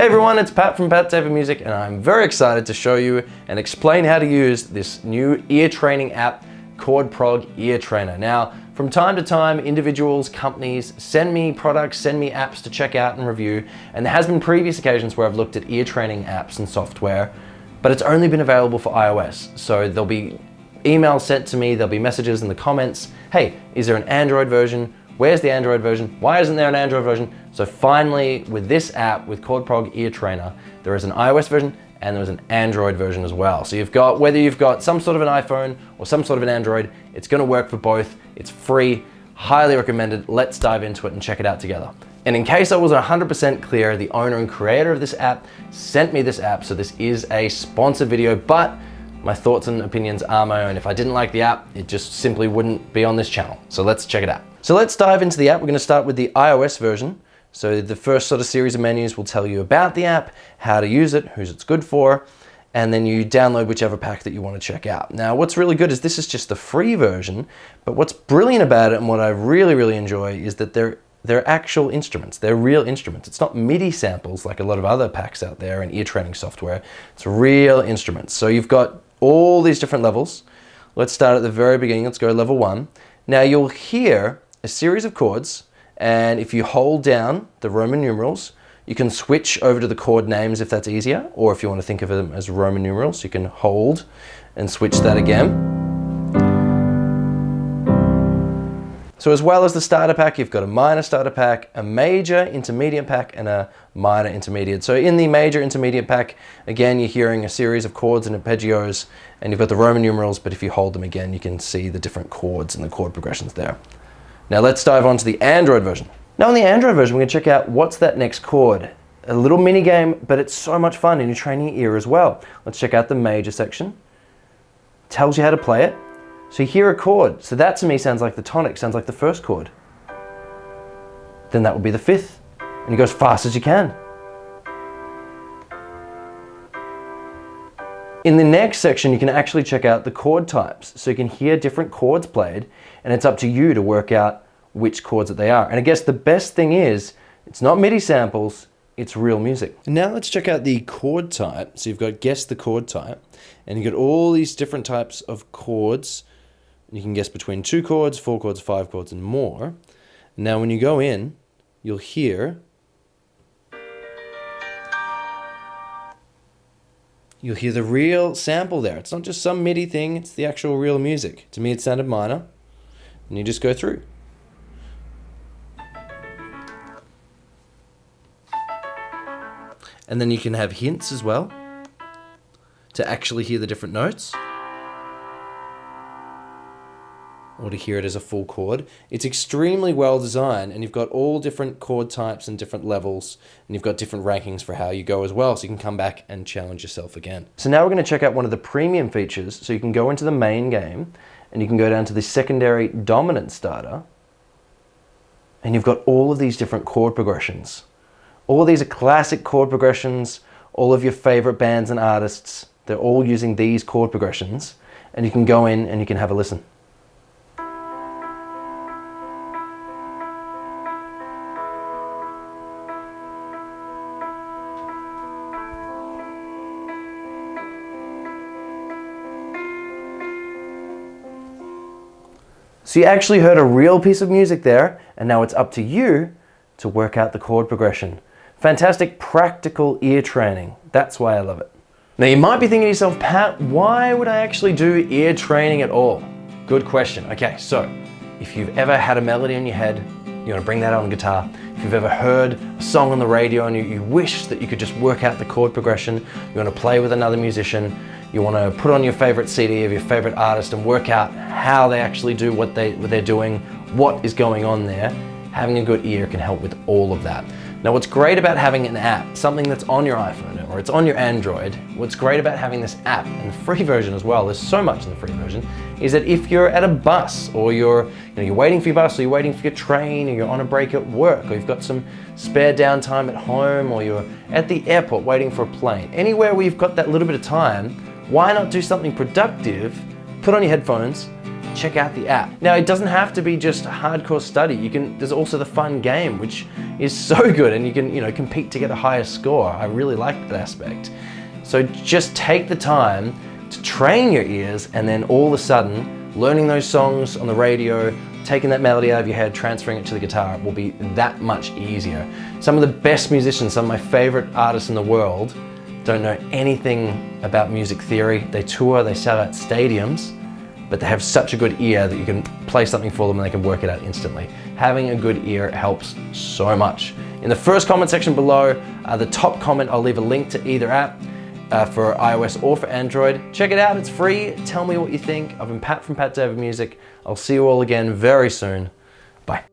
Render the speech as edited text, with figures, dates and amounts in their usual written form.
Hey everyone, it's Pat from Pat Type of Music, and I'm very excited to show you and explain how to use this new ear training app, ChordProg Ear Trainer. Now, from time to time, individuals, companies send me products, send me apps to check out and review, and there has been previous occasions where I've looked at ear training apps and software, but it's only been available for iOS. So there'll be emails sent to me, there'll be messages in the comments, hey, is there an Android version? Where's the Android version? Why isn't there an Android version? So finally, with this app, with ChordProg Ear Trainer, there is an iOS version and there is an Android version as well. So you've got, whether you've got some sort of an iPhone or some sort of an Android, it's gonna work for both. It's free, highly recommended. Let's dive into it and check it out together. And in case I wasn't 100% clear, the owner and creator of this app sent me this app, so this is a sponsored video, but my thoughts and opinions are my own. If I didn't like the app, it just simply wouldn't be on this channel. So let's check it out. So let's dive into the app. We're gonna start with the iOS version. So the first sort of series of menus will tell you about the app, how to use it, who it's good for, and then you download whichever pack that you want to check out. Now, what's really good is this is just the free version, but what's brilliant about it and what I really, really enjoy is that they're actual instruments. They're real instruments. It's not MIDI samples like a lot of other packs out there and ear training software. It's real instruments. So you've got all these different levels. Let's start at the very beginning. Let's go level 1. Now you'll hear a series of chords, and if you hold down the Roman numerals, you can switch over to the chord names if that's easier, or if you want to think of them as Roman numerals, you can hold and switch that again. So as well as the starter pack, you've got a minor starter pack, a major intermediate pack, and a minor intermediate. So in the major intermediate pack, again, you're hearing a series of chords and arpeggios, and you've got the Roman numerals, but if you hold them again, you can see the different chords and the chord progressions there. Now let's dive on to the Android version. Now on the Android version, we're gonna check out what's that next chord. A little mini game, but it's so much fun and you're training your ear as well. Let's check out the major section. Tells you how to play it. So you hear a chord. So that to me sounds like the tonic, sounds like the first chord. Then that would be the fifth. And you go as fast as you can. In the next section, you can actually check out the chord types. So you can hear different chords played, and it's up to you to work out which chords that they are. And I guess the best thing is, it's not MIDI samples, it's real music. And now let's check out the chord type. So you've got guess the chord type, and you've got all these different types of chords. You can guess between 2 chords, 4 chords, 5 chords, and more. Now when you go in, you'll hear the real sample there. It's not just some MIDI thing, it's the actual real music. To me it sounded minor, and you just go through. And then you can have hints as well to actually hear the different notes, or to hear it as a full chord. It's extremely well designed, and you've got all different chord types and different levels, and you've got different rankings for how you go as well, so you can come back and challenge yourself again. So now we're going to check out one of the premium features. So you can go into the main game, and you can go down to the secondary dominant starter, and you've got all of these different chord progressions. All of these are classic chord progressions, all of your favorite bands and artists, they're all using these chord progressions, and you can go in and you can have a listen. So you actually heard a real piece of music there, and now it's up to you to work out the chord progression. Fantastic practical ear training. That's why I love it. Now you might be thinking to yourself, Pat, why would I actually do ear training at all? Good question. Okay, so if you've ever had a melody in your head, you want to bring that on guitar. If you've ever heard a song on the radio and you wish that you could just work out the chord progression, you want to play with another musician, you want to put on your favorite CD of your favorite artist and work out how they actually do what they're doing, what is going on there, having a good ear can help with all of that. Now what's great about having an app, something that's on your iPhone or it's on your Android, what's great about having this app, and the free version as well, there's so much in the free version, is that if you're at a bus or you're waiting for your bus or you're waiting for your train or you're on a break at work or you've got some spare downtime at home or you're at the airport waiting for a plane, anywhere where you've got that little bit of time, why not do something productive, put on your headphones check out the app. Now, it doesn't have to be just hardcore study. There's also the fun game, which is so good, and you can, compete to get the highest score. I really like that aspect. So just take the time to train your ears, and then all of a sudden, learning those songs on the radio, taking that melody out of your head, transferring it to the guitar will be that much easier. Some of the best musicians, some of my favorite artists in the world, don't know anything about music theory. They tour, they sell out stadiums, but they have such a good ear that you can play something for them and they can work it out instantly. Having a good ear helps so much. In the first comment section below, the top comment, I'll leave a link to either app for iOS or for Android. Check it out, it's free. Tell me what you think. I've been Pat from Pat David Music. I'll see you all again very soon. Bye.